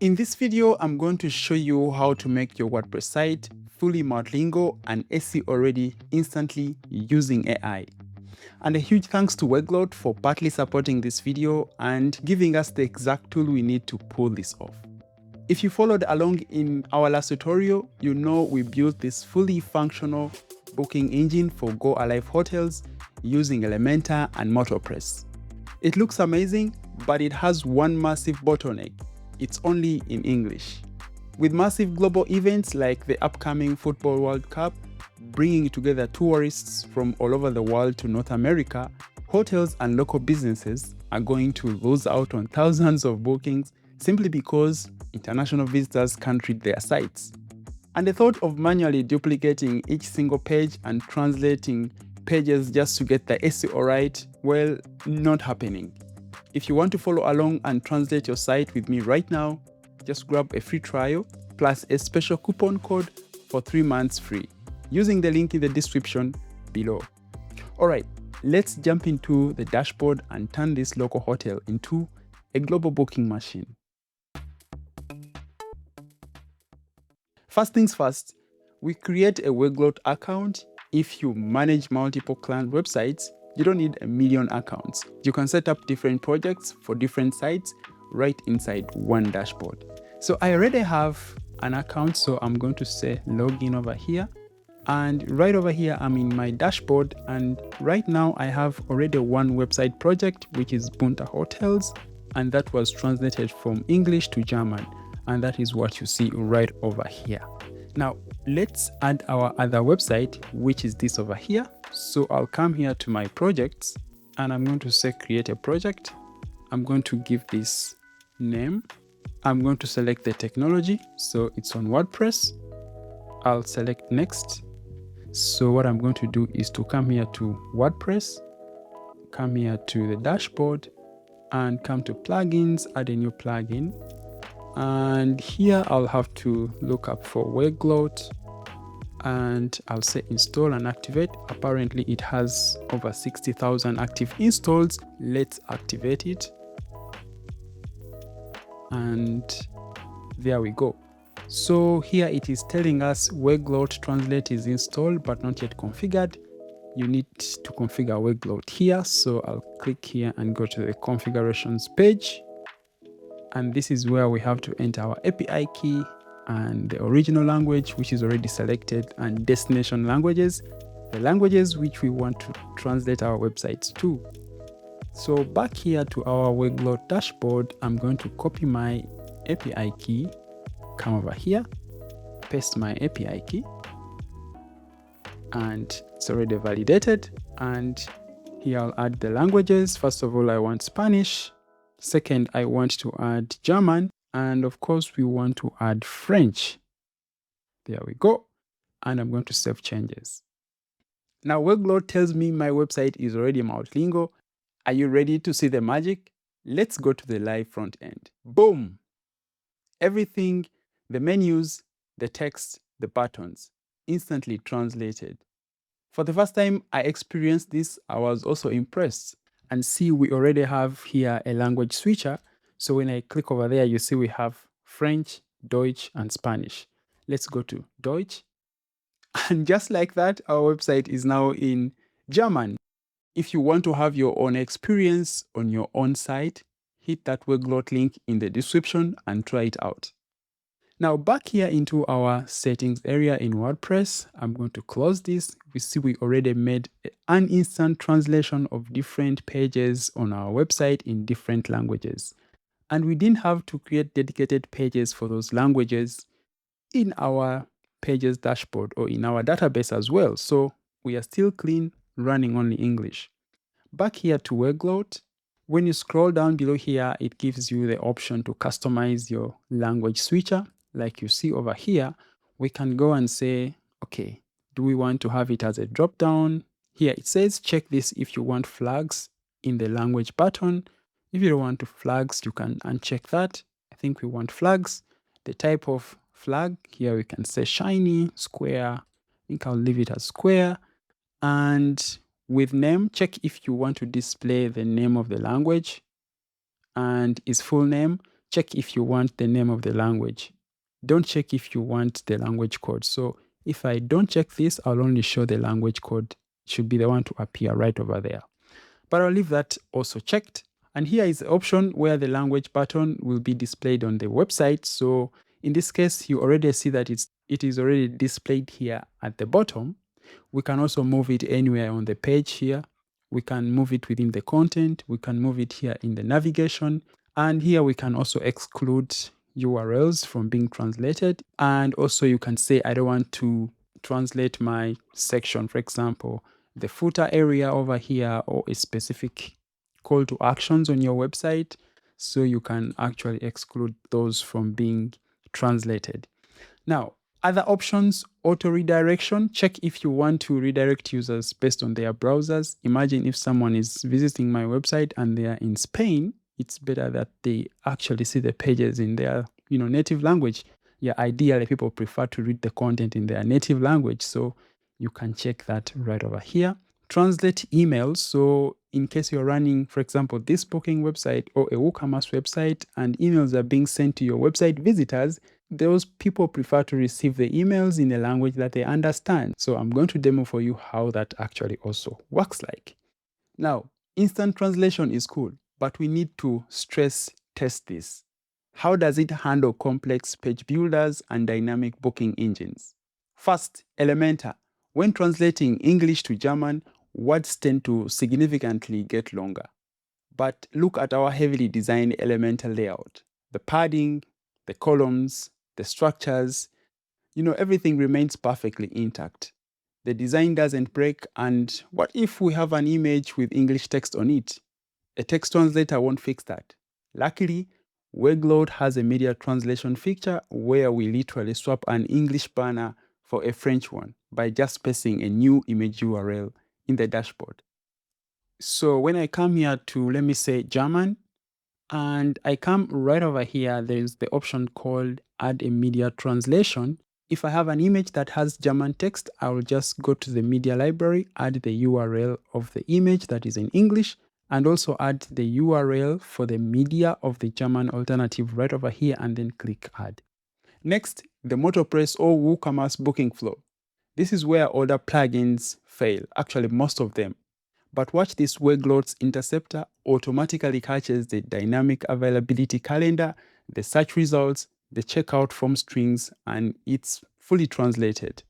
In this video, I'm going to show you how to make your WordPress site fully multilingual and SEO ready instantly using AI. And a huge thanks to Weglot for partly supporting this video and giving us the exact tool we need to pull this off. If you followed along in our last tutorial, you know we built this fully functional booking engine for Go Alive hotels using Elementor and MotoPress. It looks amazing, but it has one massive bottleneck. It's only in English. With massive global events like the upcoming Football World Cup, bringing together tourists from all over the world to North America, hotels and local businesses are going to lose out on thousands of bookings simply because international visitors can't read their sites. And the thought of manually duplicating each single page and translating pages just to get the SEO right, well, not happening. If you want to follow along and translate your site with me right now, just grab a free trial plus a special coupon code for 3 months free using the link in the description below. Alright, let's jump into the dashboard and turn this local hotel into a global booking machine. First things first, we create a Weglot account. If you manage multiple client websites, you don't need a million accounts. You can set up different projects for different sites right inside one dashboard. So I already have an account, so I'm going to say login over here. And right over here, I'm in my dashboard. And right now I have already one website project, which is Bunta Hotels. And that was translated from English to German. And that is what you see right over here. Now, let's add our other website, which is this over here. So I'll come here to my projects and I'm going to say create a project. I'm going to give this name. I'm going to select the technology. So it's on WordPress. I'll select next. So what I'm going to do is to come here to WordPress, come here to the dashboard and come to plugins, add a new plugin. And here I'll have to look up for Weglot and I'll say install and activate. Apparently it has over 60,000 active installs. Let's activate it. And there we go. So here it is telling us Weglot Translate is installed but not yet configured. You need to configure Weglot here. So I'll click here and go to the configurations page. And this is where we have to enter our API key and the original language, which is already selected, and destination languages, the languages which we want to translate our websites to. So back here to our Weglot dashboard, I'm going to copy my API key, come over here, paste my API key, and it's already validated. And here I'll add the languages. First of all, I want Spanish. Second, I want to add German, and of course, we want to add French. There we go. And I'm going to save changes. Now, Weglot tells me my website is already multilingual. Are you ready to see the magic? Let's go to the live front end. Boom! Everything, the menus, the text, the buttons, instantly translated. For the first time I experienced this, I was also impressed. And see, we already have here a language switcher. So when I click over there, you see we have French, Deutsch, and Spanish. Let's go to Deutsch. And just like that, our website is now in German. If you want to have your own experience on your own site, hit that Weglot link in the description and try it out. Now back here into our settings area in WordPress, I'm going to close this. We see we already made an instant translation of different pages on our website in different languages. And we didn't have to create dedicated pages for those languages in our pages dashboard or in our database as well. So we are still clean, running only English. Back here to Weglot, when you scroll down below here, it gives you the option to customize your language switcher. Like you see over here, we can go and say, okay, do we want to have it as a drop down? Here it says check this if you want flags in the language button. If you don't want to flags, you can uncheck that. I think we want flags. The type of flag, here we can say shiny, square. I think I'll leave it as square. And with name, check if you want to display the name of the language and its full name. check if you want the name of the language. Don't check if you want the language code. So if I don't check this, I'll only show the language code. It should be the one to appear right over there. But I'll leave that also checked. And here is the option where the language button will be displayed on the website. So in this case, you already see that it is already displayed here at the bottom. We can also move it anywhere on the page here. We can move it within the content. We can move it here in the navigation. And here we can also exclude URLs from being translated. And also you can say, I don't want to translate my section, for example, the footer area over here, or a specific call to actions on your website. So you can actually exclude those from being translated. Now, other options, auto redirection. Check if you want to redirect users based on their browsers. Imagine if someone is visiting my website and they are in Spain, it's better that they actually see the pages in their native language. Yeah, ideally people prefer to read the content in their native language. So you can check that right over here. Translate emails. So in case you're running, for example, this booking website or a WooCommerce website and emails are being sent to your website visitors, those people prefer to receive the emails in a language that they understand. So I'm going to demo for you how that actually also works like. Now, instant translation is cool, but we need to stress test this. How does it handle complex page builders and dynamic booking engines? First, Elementor. When translating English to German, words tend to significantly get longer. But look at our heavily designed Elementor layout. The padding, the columns, the structures, everything remains perfectly intact. The design doesn't break, and what if we have an image with English text on it? A text translator won't fix that. Luckily, Weglot has a media translation feature where we literally swap an English banner for a French one by just pasting a new image URL in the dashboard. So when I come here to, let me say, German, and I come right over here, there's the option called Add a Media Translation. If I have an image that has German text, I will just go to the media library, add the URL of the image that is in English, and also add the URL for the media of the German alternative right over here, and then click Add. Next, the MotoPress or WooCommerce booking flow. This is where older plugins fail, actually most of them. But watch this. Weglot's interceptor automatically catches the dynamic availability calendar, the search results, the checkout form strings, and it's fully translated.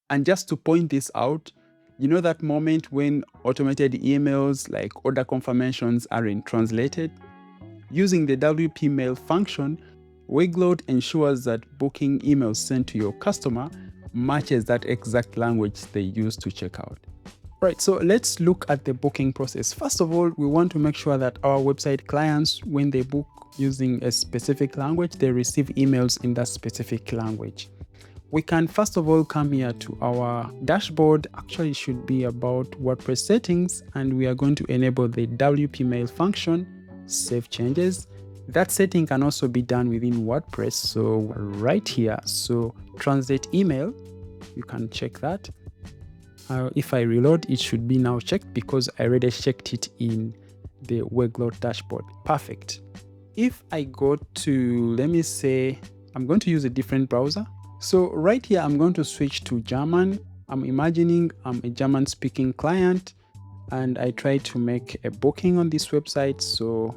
And just to point this out, that moment when automated emails like order confirmations aren't translated? Using the WP mail function, Weglot ensures that booking emails sent to your customer matches that exact language they use to check out. Right, so let's look at the booking process. First of all, we want to make sure that our website clients, when they book using a specific language, they receive emails in that specific language. We can first of all come here to our dashboard. Actually, it should be about WordPress settings, and we are going to enable the WP mail function, save changes. That setting can also be done within WordPress. So right here, so translate email, you can check that. If I reload, it should be now checked because I already checked it in the Weglot dashboard. Perfect. If I go to, let me say, I'm going to use a different browser. So right here, I'm going to switch to German. I'm imagining I'm a German speaking client and I try to make a booking on this website. So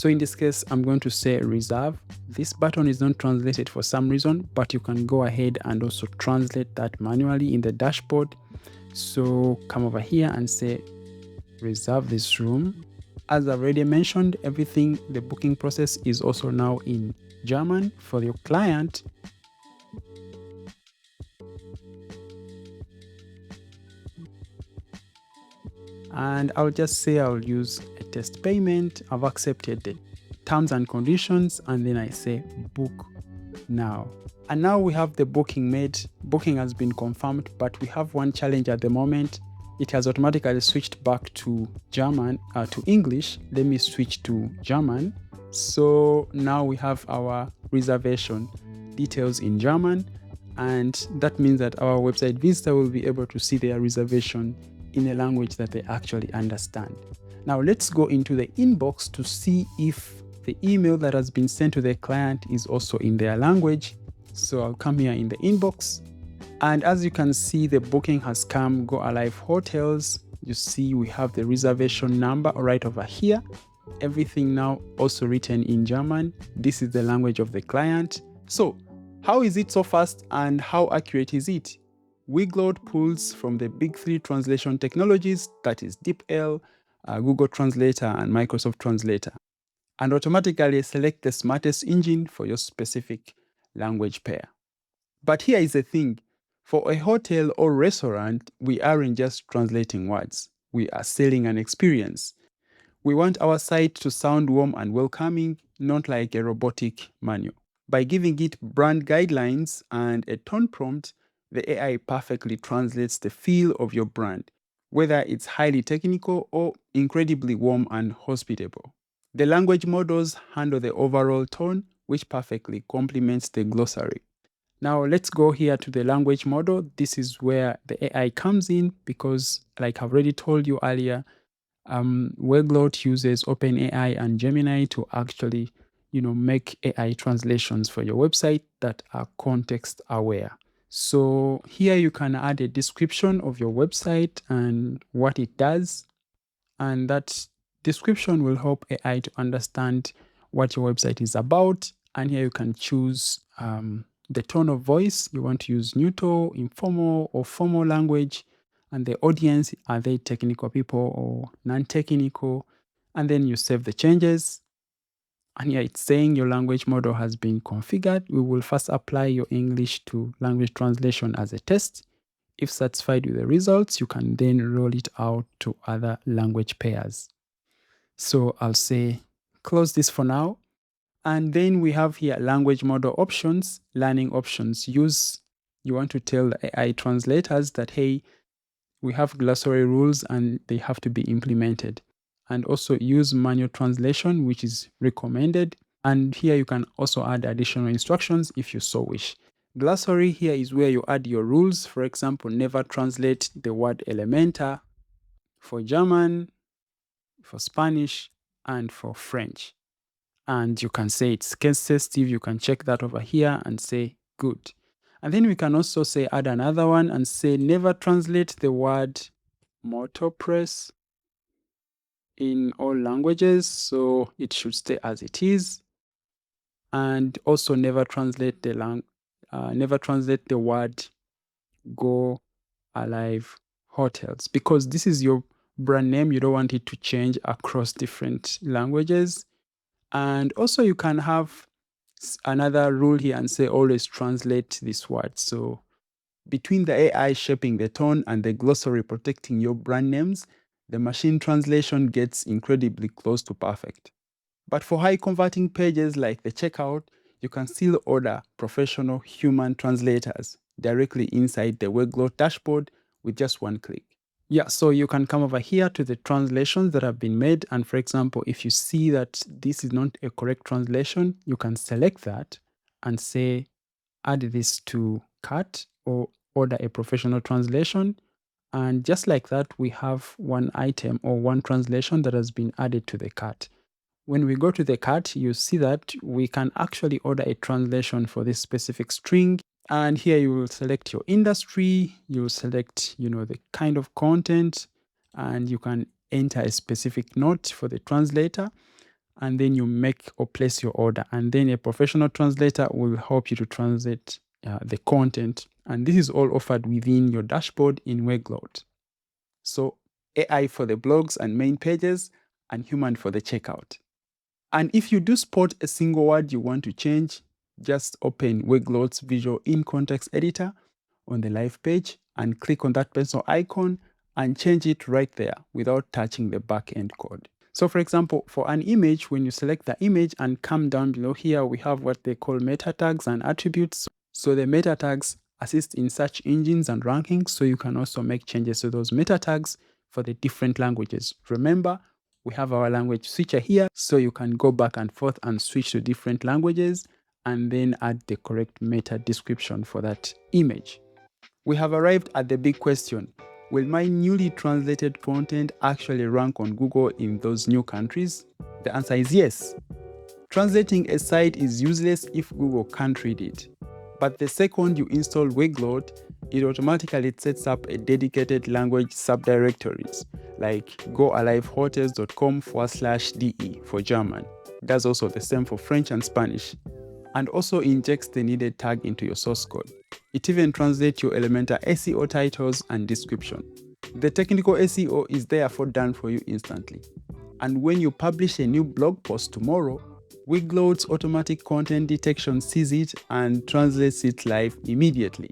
in this case, I'm going to say reserve. This button is not translated for some reason, but you can go ahead and also translate that manually in the dashboard. So come over here and say reserve this room. As I've already mentioned, everything, the booking process is also now in German for your client. And I'll just say I'll use a test payment. I've accepted the terms and conditions, and then I say book now. And now we have the booking made. Booking has been confirmed, but we have one challenge at the moment. It has automatically switched back to German, to English. Let me switch to German. So now we have our reservation details in German, and that means that our website visitor will be able to see their reservation in a language that they actually understand. Now let's go into the inbox to see if the email that has been sent to the client is also in their language. So I'll come here in the inbox. And as you can see, the booking has come, Go Alive Hotels. You see we have the reservation number right over here. Everything now also written in German. This is the language of the client. So how is it so fast and how accurate is it? Weglot pulls from the big three translation technologies, that is DeepL, Google Translator, and Microsoft Translator, and automatically select the smartest engine for your specific language pair. But here is the thing. For a hotel or restaurant, we aren't just translating words. We are selling an experience. We want our site to sound warm and welcoming, not like a robotic manual. By giving it brand guidelines and a tone prompt, the AI perfectly translates the feel of your brand, whether it's highly technical or incredibly warm and hospitable. The language models handle the overall tone, which perfectly complements the glossary. Now let's go here to the language model. This is where the AI comes in because, like I've already told you earlier, Weglot uses OpenAI and Gemini to actually, make AI translations for your website that are context aware. So here you can add a description of your website and what it does, and that description will help AI to understand what your website is about. And here you can choose the tone of voice. You want to use neutral, informal, or formal language. And the audience, are they technical people or non-technical? And then you save the changes. And here it's saying your language model has been configured. We will first apply your English to language translation as a test. If satisfied with the results, you can then roll it out to other language pairs. So I'll say close this for now. And then we have here language model options, learning options. You want to tell the AI translators that, hey, we have glossary rules and they have to be implemented. And also use manual translation, which is recommended. And here you can also add additional instructions if you so wish. Glossary here is where you add your rules. For example, never translate the word Elementor for German, for Spanish, and for French. And you can say it's case sensitive. You can check that over here and say good. And then we can also say add another one and say never translate the word MotoPress in all languages. So it should stay as it is. And also never translate the word Go Alive Hotels, because this is your brand name. You don't want it to change across different languages. And also you can have another rule here and say always translate this word. So between the AI shaping the tone and the glossary protecting your brand names, the machine translation gets incredibly close to perfect. But for high converting pages like the checkout, you can still order professional human translators directly inside the Weglot dashboard with just one click. Yeah, so you can come over here to the translations that have been made. And for example, if you see that this is not a correct translation, you can select that and say, add this to cart or order a professional translation. And just like that, we have one item or one translation that has been added to the cart. When we go to the cart, you see that we can actually order a translation for this specific string. And here you will select your industry, you will select, the kind of content, and you can enter a specific note for the translator, and then you make or place your order. And then a professional translator will help you to translate the content. And this is all offered within your dashboard in Weglot. So AI for the blogs and main pages, and human for the checkout. And if you do spot a single word you want to change, just open Weglot's visual in context editor on the live page and click on that pencil icon and change it right there without touching the backend code. So for example, for an image, when you select the image and come down below here, we have what they call meta tags and attributes. So the meta tags assist in search engines and rankings, so you can also make changes to those meta tags for the different languages. Remember, we have our language switcher here, so you can go back and forth and switch to different languages and then add the correct meta description for that image. We have arrived at the big question. Will my newly translated content actually rank on Google in those new countries? The answer is yes. Translating a site is useless if Google can't read it. But the second you install Weglot, it automatically sets up a dedicated language subdirectories like goalivehotels.com/de for German. That's also the same for French and Spanish. And also injects the needed tag into your source code. It even translates your Elementor SEO titles and description. The technical SEO is therefore done for you instantly. And when you publish a new blog post tomorrow, Weglot's automatic content detection sees it and translates it live immediately.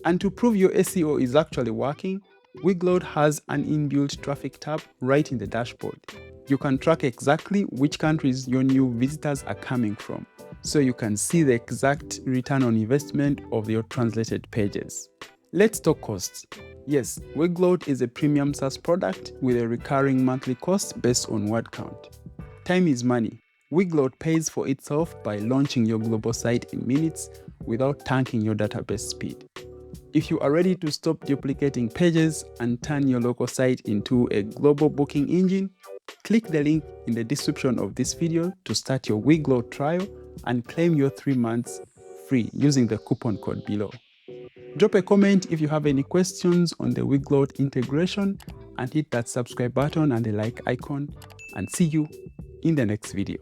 And to prove your SEO is actually working, Weglot has an inbuilt traffic tab right in the dashboard. You can track exactly which countries your new visitors are coming from, so you can see the exact return on investment of your translated pages. Let's talk costs. Yes, Weglot is a premium SaaS product with a recurring monthly cost based on word count. Time is money. Weglot pays for itself by launching your global site in minutes without tanking your database speed. If you are ready to stop duplicating pages and turn your local site into a global booking engine, click the link in the description of this video to start your Weglot trial and claim your 3 months free using the coupon code below. Drop a comment if you have any questions on the Weglot integration and hit that subscribe button and the like icon, and see you in the next video.